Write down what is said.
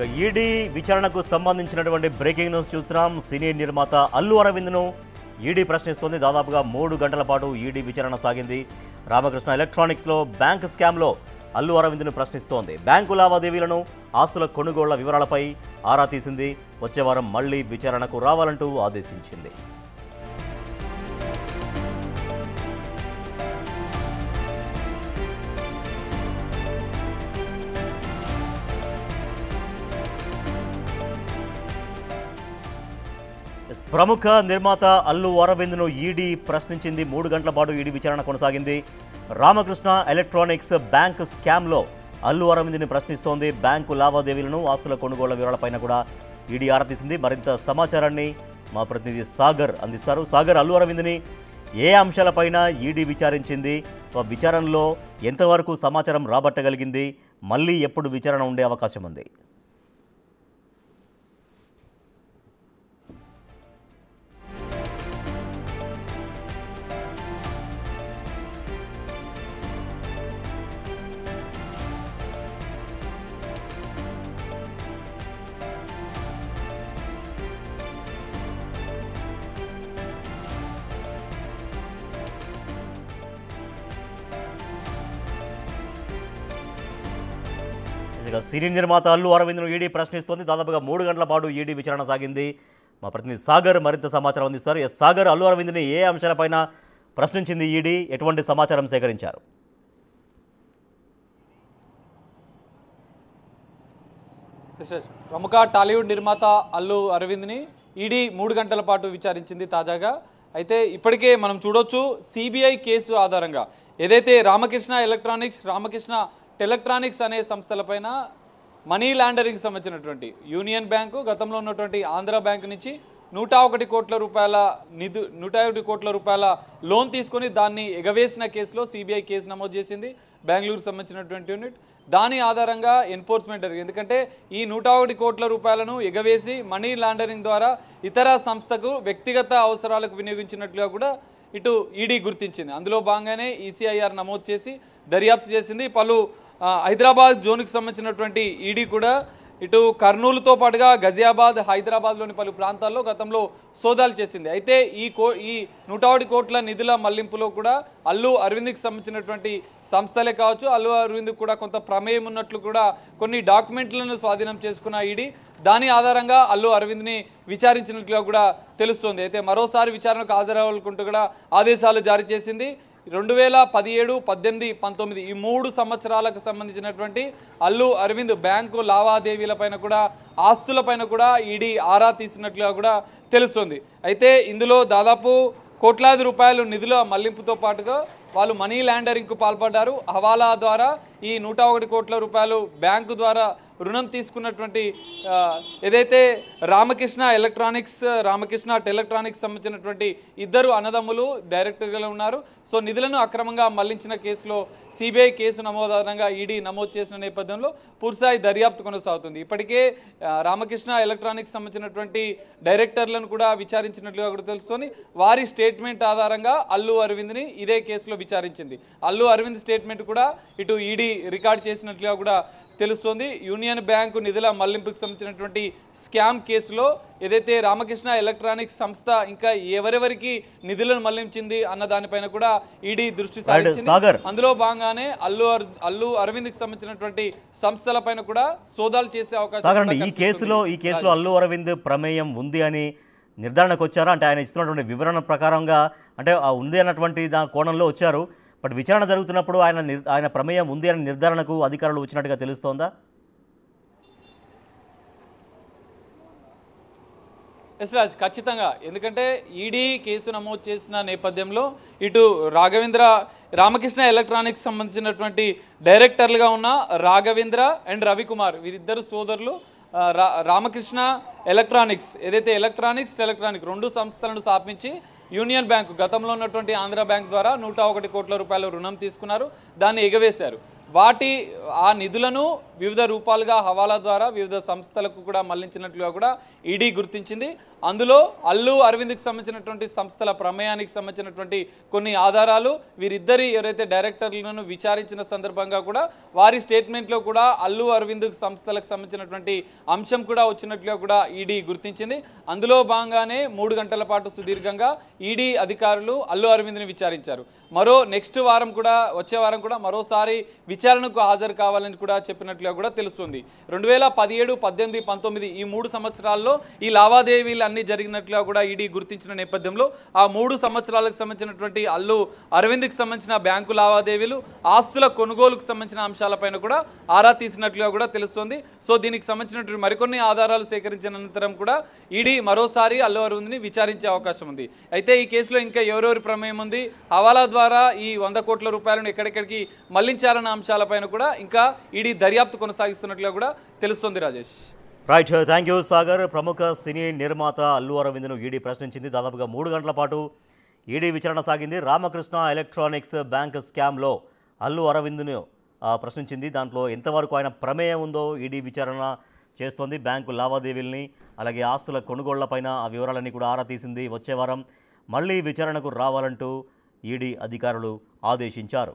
ED విచారణకు సంబంధించినటువంటి breaking news చూస్తున్నాం. సీనియర్ నిర్మాత అల్లు అరవింద్ను ఈడీ ప్రశ్నిస్తోంది. దాదాపుగా 3 గంటల పాటు ఈడీ విచారణ సాగింది. రామకృష్ణ ఎలక్ట్రానిక్స్లో బ్యాంక్ స్కామ్లో అల్లు అరవింద్ను ప్రశ్నిస్తోంది. బ్యాంకు లావాదేవీలను, ఆస్తుల కొనుగోళ్ల వివరాలపై ఆరా తీసింది. వచ్చే వారం మళ్లీ విచారణకు రావాలంటూ ఆదేశించింది. ప్రముఖ నిర్మాత అల్లు అరవింద్ను ఈడీ ప్రశ్నించింది. 3 గంటల పాటు ఈడీ విచారణ కొనసాగింది. రామకృష్ణ ఎలక్ట్రానిక్స్ బ్యాంక్ స్కామ్లో అల్లు అరవింద్ని ప్రశ్నిస్తోంది. బ్యాంకు లావాదేవీలను, ఆస్తుల కొనుగోళ్ల వివరాలపైన కూడా ఈడీ ఆరా తీసింది. మరింత సమాచారాన్ని మా ప్రతినిధి సాగర్ అందిస్తారు. సాగర్, అల్లు అరవింద్ని ఏ అంశాలపైన ఈడీ విచారించింది? విచారణలో ఎంతవరకు సమాచారం రాబట్టగలిగింది? మళ్ళీ ఎప్పుడు విచారణ ఉండే అవకాశం ఉంది? సీనియర్ నిర్మాత అల్లు అరవింద్ను ఈడీ ప్రశ్నిస్తోంది. దాదాపుగా 3 గంటల పాటు ఈడీ విచారణ సాగింది. మా ప్రతినిధి సాగర్ మరింత సమాచారం అందిస్తారు. సాగర్, అల్లు అరవింద్ని ఏ అంశాలపైన ప్రశ్నించింది ఈడీ? ఎటువంటి సమాచారం సేకరించారు? ప్రముఖ టాలీవుడ్ నిర్మాత అల్లు అరవింద్ని ఈడీ 3 గంటల పాటు విచారించింది తాజాగా. అయితే ఇప్పటికే మనం చూడొచ్చు, సిబిఐ కేసు ఆధారంగా ఏదైతే రామకృష్ణ ఎలక్ట్రానిక్స్, రామకృష్ణ టెలక్ట్రానిక్స్ అనే సంస్థలపైన మనీ లాండరింగ్ సంబంధించినటువంటి యూనియన్ బ్యాంకు, గతంలో ఉన్నటువంటి ఆంధ్ర బ్యాంకు నుంచి 101 కోట్ల రూపాయల 101 కోట్ల రూపాయల లోన్ తీసుకొని దాన్ని ఎగవేసిన కేసులో సిబిఐ కేసు నమోదు చేసింది. బెంగళూరుకు సంబంధించినటువంటి యూనిట్ దాని ఆధారంగా ఎన్ఫోర్స్మెంట్ జరిగింది. ఎందుకంటే ఈ 101 కోట్ల రూపాయలను ఎగవేసి మనీ లాండరింగ్ ద్వారా ఇతర సంస్థకు వ్యక్తిగత అవసరాలకు వినియోగించినట్లుగా కూడా ఇటు ఈడీ గుర్తించింది. అందులో భాగంగానే ఈసీఐఆర్ నమోదు చేసి దర్యాప్తు చేసింది. పలు హైదరాబాద్ జోన్కి సంబంధించినటువంటి ఈడీ కూడా ఇటు కర్నూలుతో పాటుగా గజియాబాద్, హైదరాబాద్లోని పలు ప్రాంతాల్లో గతంలో సోదాలు చేసింది. అయితే ఈ 101 కోట్ల నిధుల మళ్లింపులో కూడా అల్లు అరవింద్కి సంబంధించినటువంటి సంస్థలే కావచ్చు, అల్లు అరవింద్ కూడా కొంత ప్రమేయం ఉన్నట్లు కూడా కొన్ని డాక్యుమెంట్లను స్వాధీనం చేసుకున్న ఈడీ దాని ఆధారంగా అల్లు అరవింద్ని విచారించినట్లుగా కూడా తెలుస్తోంది. అయితే మరోసారి విచారణకు హాజరవ్వాలనుకుంటూ కూడా ఆదేశాలు జారీ చేసింది. 2017, 18, 19 ఈ 3 సంవత్సరాలకు సంబంధించినటువంటి అల్లు అరవింద్ బ్యాంకు లావాదేవీలపైన కూడా, ఆస్తులపైన కూడా ఈడీ ఆరా తీసినట్లుగా కూడా తెలుస్తుంది. అయితే ఇందులో దాదాపు కోట్లాది రూపాయలు నిధుల మళ్లింపుతో పాటుగా వాళ్ళు మనీ లాండరింగ్కు పాల్పడ్డారు. హవాలా ద్వారా ఈ 101 కోట్ల రూపాయలు బ్యాంకు ద్వారా రుణం తీసుకున్నటువంటి ఏదైతే రామకృష్ణ ఎలక్ట్రానిక్స్, రామకృష్ణ టెలక్ట్రానిక్స్ సంబంధించినటువంటి 2 అన్నదమ్ములు డైరెక్టర్గా ఉన్నారు. సో నిధులను అక్రమంగా మళ్లించిన కేసులో సిబిఐ కేసు నమోదారంగా ఈడీ నమోదు చేసిన నేపథ్యంలో పూర్తిస్థాయి దర్యాప్తు కొనసాగుతుంది. ఇప్పటికే రామకృష్ణ ఎలక్ట్రానిక్స్ సంబంధించినటువంటి డైరెక్టర్లను కూడా విచారించినట్లుగా కూడా తెలుస్తోంది. వారి స్టేట్మెంట్ ఆధారంగా అల్లు అరవింద్ని ఇదే కేసులో విచారించింది. అల్లు అరవింద్ స్టేట్మెంట్ కూడా ఇటు ఈడీ రికార్డ్ చేసినట్లుగా కూడా తెలుస్తోంది. యూనియన్ బ్యాంకు నిధుల మళ్లింపుకు సంబంధించినటువంటి స్కామ్ కేసులో ఏదైతే రామకృష్ణ ఎలక్ట్రానిక్స్ సంస్థ ఇంకా ఎవరెవరికి నిధులను మళ్లించింది అన్న దానిపైన కూడా ఈడీ దృష్టి సారించింది. అందులో భాగంగానే అల్లు అరవింద్కి సంబంధించినటువంటి సంస్థలపైన కూడా సోదాలు చేసే అవకాశం. ఈ కేసులో అల్లు అరవింద్ ప్రమేయం ఉంది అని నిర్ధారణకు వచ్చారా? అంటే ఆయన ఇస్తున్నటువంటి వివరణ ప్రకారంగా అంటే ఉంది అన్నటువంటి కోణంలో వచ్చారు. బట్ విచారణ జరుగుతున్నప్పుడు ఆయన ప్రమేయం ఉంది అనే నిర్ధారణకు అధికారులు వచ్చినట్టుగా తెలుస్తోందా? ఎస్ రాజ్, ఖచ్చితంగా. ఎందుకంటే ఈడీ కేసు నమోదు చేసిన నేపథ్యంలో ఇటు రామకృష్ణ ఎలక్ట్రానిక్స్ సంబంధించినటువంటి డైరెక్టర్లుగా ఉన్న రాఘవేంద్ర అండ్ రవికుమార్, వీరిద్దరు సోదరులు రామకృష్ణ ఎలక్ట్రానిక్స్ ఏదైతే ఎలక్ట్రానిక్స్, టెలక్ట్రానిక్ 2 సంస్థలను స్థాపించి యూనియన్ బ్యాంకు, గతంలో ఉన్నటువంటి ఆంధ్ర బ్యాంక్ ద్వారా 101 కోట్ల రూపాయల రుణం తీసుకున్నారు. దాన్ని ఎగవేశారు. ఆ నిధులను వివిధ రూపాలుగా హవాలా ద్వారా వివిధ సంస్థలకు కూడా మళ్లించినట్లుగా కూడా ఈడీ గుర్తించింది. అందులో అల్లు అరవింద్కి సంబంధించినటువంటి సంస్థల ప్రమేయానికి సంబంధించినటువంటి కొన్ని ఆధారాలు వీరిద్దరి ఎవరైతే డైరెక్టర్లను విచారించిన సందర్భంగా కూడా వారి స్టేట్మెంట్లో కూడా అల్లు అరవింద్ సంస్థలకు సంబంధించినటువంటి అంశం కూడా వచ్చినట్లుగా కూడా ఈడీ గుర్తించింది. అందులో భాగంగానే 3 గంటల పాటు సుదీర్ఘంగా ఈడీ అధికారులు అల్లు అరవింద్ని విచారించారు. నెక్స్ట్ వారం కూడా వచ్చే వారం కూడా మరోసారి విచారణకు హాజరు కావాలని కూడా చెప్పినట్లుగా కూడా తెలుస్తుంది. 2017, 18, 19 ఈ 3 సంవత్సరాల్లో ఈ లావాదేవీలు అన్ని జరిగినట్లుగా కూడా ఈడీ గుర్తించిన నేపథ్యంలో ఆ 3 సంవత్సరాలకు సంబంధించినటువంటి అల్లు అరవింద్కి సంబంధించిన బ్యాంకు లావాదేవీలు, ఆస్తుల కొనుగోలుకు సంబంధించిన అంశాలపైన కూడా ఆరా తీసినట్లుగా కూడా తెలుస్తోంది. సో దీనికి సంబంధించినటువంటి మరికొన్ని ఆధారాలు సేకరించిన అనంతరం కూడా ఈడీ మరోసారి అల్లు అరవింద్ని విచారించే అవకాశం ఉంది. అయితే ఈ కేసులో ఇంకా ఎవరెవరి ప్రమేయం ఉంది, హవాలా ద్వారా ఈ 100 కోట్ల రూపాయలను ఎక్కడెక్కడికి మళ్లించారన్న అంశాలపైన కూడా ఇంకా ఈడీ దర్యాప్తు కొనసాగిస్తున్నట్లుగా కూడా తెలుస్తోంది. Rajesh. Right, thank you Sagar. ప్రముఖ సినీ నిర్మాత అల్లు అరవింద్ను ఈడీ ప్రశ్నించింది. దాదాపుగా 3 గంటల పాటు ఈడీ విచారణ సాగింది. రామకృష్ణ ఎలక్ట్రానిక్స్ బ్యాంక్ స్కామ్లో అల్లు అరవింద్ను ప్రశ్నించింది. దాంట్లో ఎంతవరకు ఆయన ప్రమేయం ఉందో ఈడీ విచారణ చేస్తోంది. బ్యాంకు లావాదేవీలని అలాగే ఆస్తుల కొనుగోళ్లపైన ఆ వివరాలన్నీ కూడా ఆరా తీసింది. వచ్చే వారం మళ్ళీ విచారణకు రావాలంటూ ఈడీ అధికారులు ఆదేశించారు.